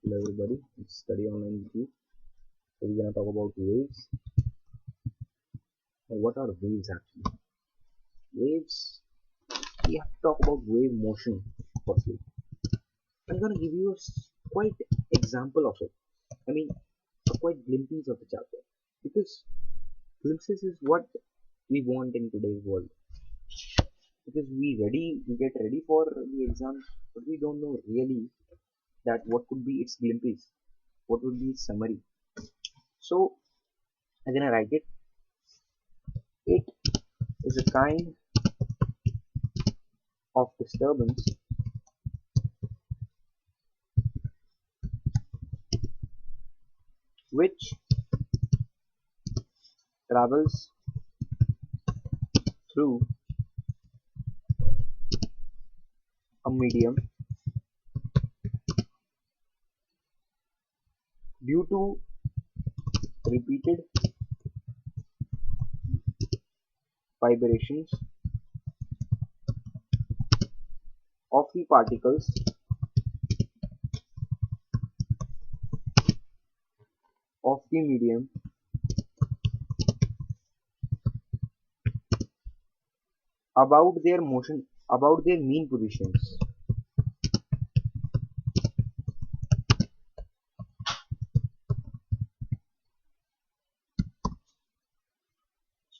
Hello everybody, it's Study Online with you. So we're gonna talk about waves. Now, what are waves actually? Waves, we have to talk about wave motion firstly. I'm gonna give you a quite example of it. I mean, a quite glimpse of the chapter. Because glimpses is what we want in today's world. Because we get ready for the exam, but we don't know really that what could be its glimpse, what would be its summary. So I'm gonna write it. It is a kind of disturbance which travels through a medium due to repeated vibrations of the particles of the medium about their mean positions.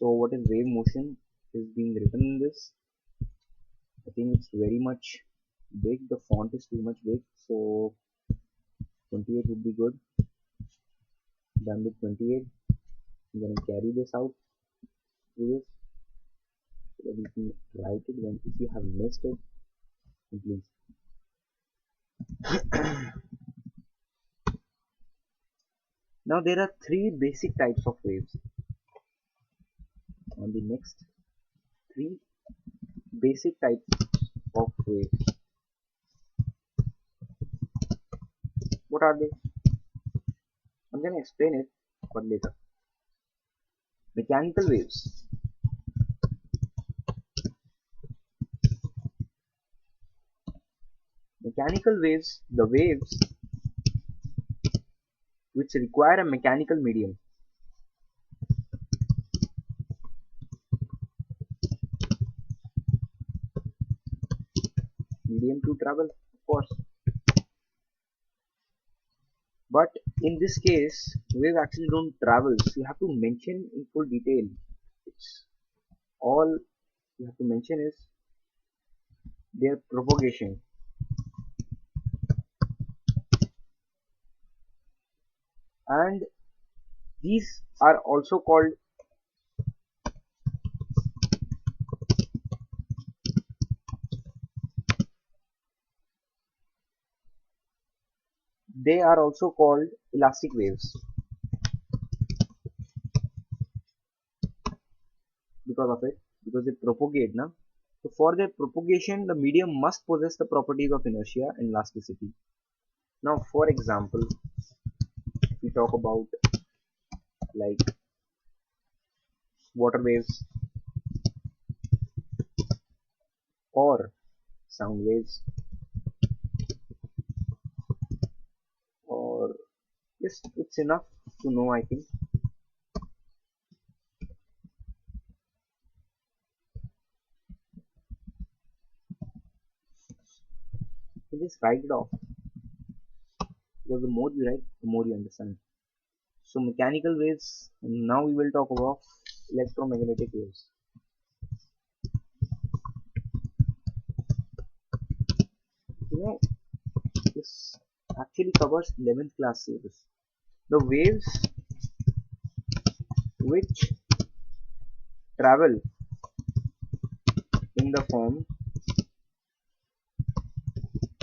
So what is wave motion is being written in this. I think it's very much big. The font is too much big, so 28 would be good. Done with 28. I'm gonna carry this out through this so that we can write it when if you have missed it, then please. Now there are three basic types of waves. On the next three basic types of waves. What are they? I'm gonna explain it but later. Mechanical waves. Mechanical waves, the waves which require a mechanical medium to travel, of course. But in this case, waves actually don't travel. So you have to mention in full detail. It's all you have to mention is their propagation. And these are also called elastic waves because of it, because they propagate now. So for their propagation, the medium must possess the properties of inertia and elasticity. Now, for example, if we talk about like water waves or sound waves or yes, it's enough to know, I think. So just write it off because the more you write, the more you understand. So mechanical waves, and now we will talk about electromagnetic waves. You know, this actually covers 11th class syllabus. The waves which travel in the form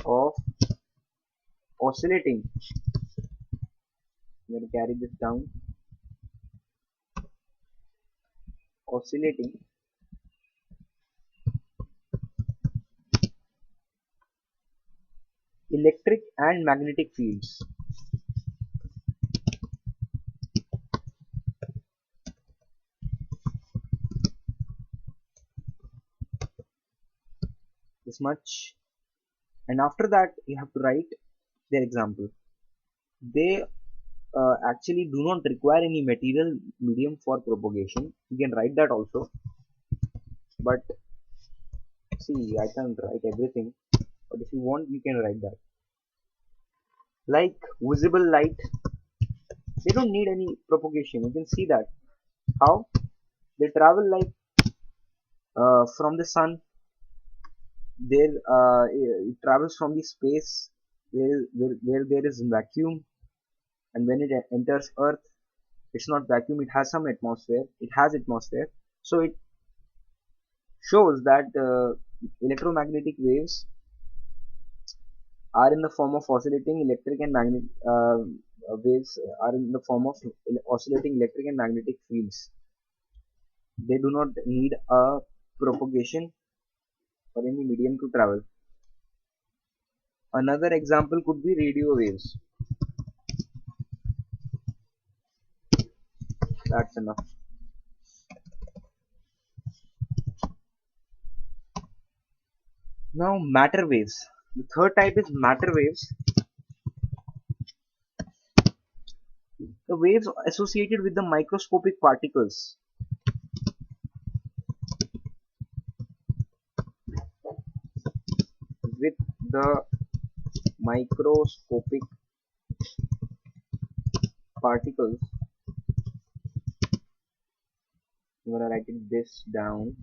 of oscillating. I'm going to carry this down. Oscillating electric and magnetic fields. This much, and after that you have to write their example. they actually do not require any material medium for propagation. You can write that also, but see, I can't write everything, but if you want you can write that. Like visible light, they don't need any propagation. You can see that how they travel like from the sun. There it travels from the space where there is vacuum, and when it enters earth, it's not vacuum, it has some atmosphere, it has atmosphere. So it shows that electromagnetic waves are in the form of oscillating electric and magnetic waves are in the form of oscillating electric and magnetic fields. They do not need a propagation or any medium to travel. Another example could be radio waves. That's enough. Now matter waves. The third type is matter waves. The waves associated with the microscopic particles. With the microscopic particles. I'm gonna write this down.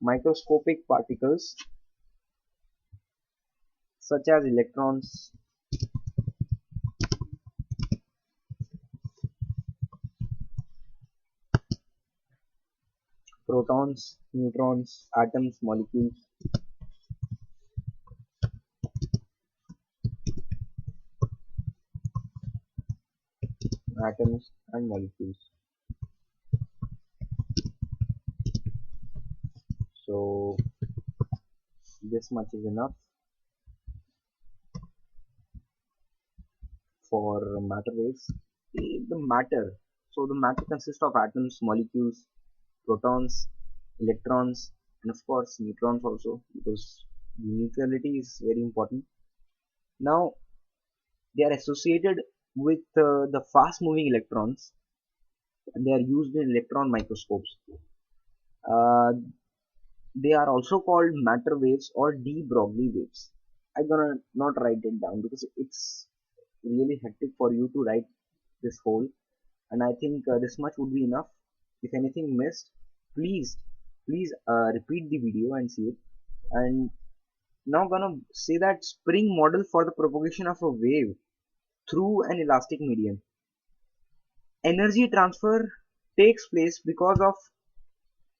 Microscopic particles such as electrons, protons, neutrons, atoms, molecules, atoms and molecules. So this much is enough for matter waves. The matter. So the matter consists of atoms, molecules, protons, electrons, and of course neutrons also, because neutrality is very important. Now they are associated with the fast moving electrons, and they are used in electron microscopes. Uh, they are also called matter waves or de Broglie waves. I'm gonna not write it down because it's really hectic for you to write this whole, and I think this much would be enough. If anything missed, please repeat the video and see it. And now gonna say that spring model for the propagation of a wave through an elastic medium. Energy transfer takes place because of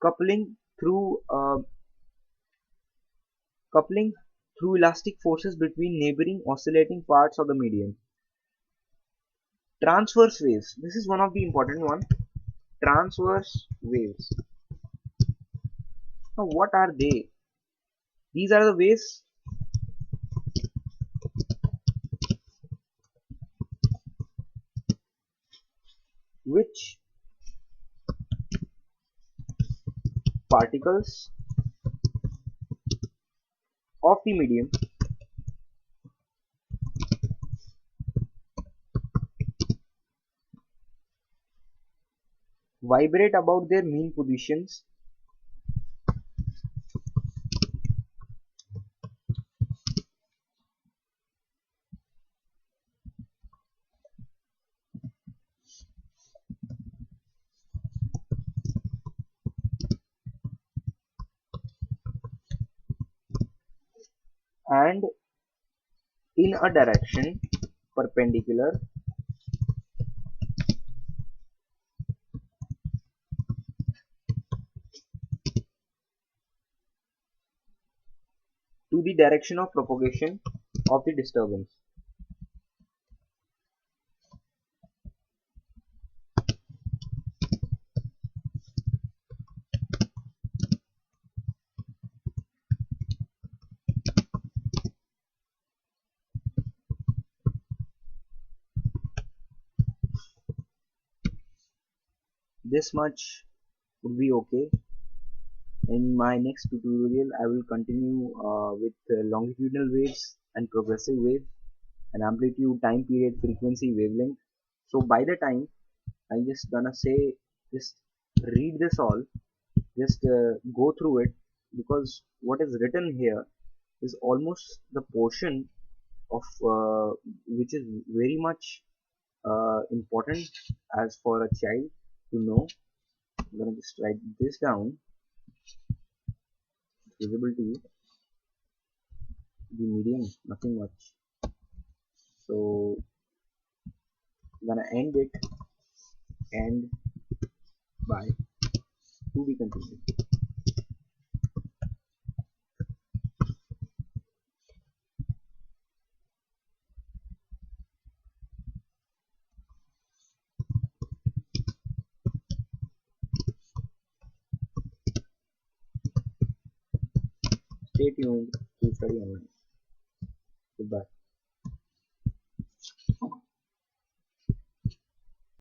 coupling through uh, coupling through elastic forces between neighboring oscillating parts of the medium. Transverse waves. This is one of the important one. Transverse waves. Now what are they? These are the waves which particles of the medium vibrate about their mean positions and in a direction perpendicular to the direction of propagation of the disturbance. This much would be okay. In my next tutorial I will continue with longitudinal waves and progressive waves, an amplitude, time period, frequency, wavelength. So by the time I'm just gonna say, just read this all, just go through it, because what is written here is almost the portion of which is very much important as for a child to know. I'm gonna just write this down, visible to you, the medium, nothing much. So I'm gonna end it, and by to be continued. Stay tuned to study online. Goodbye.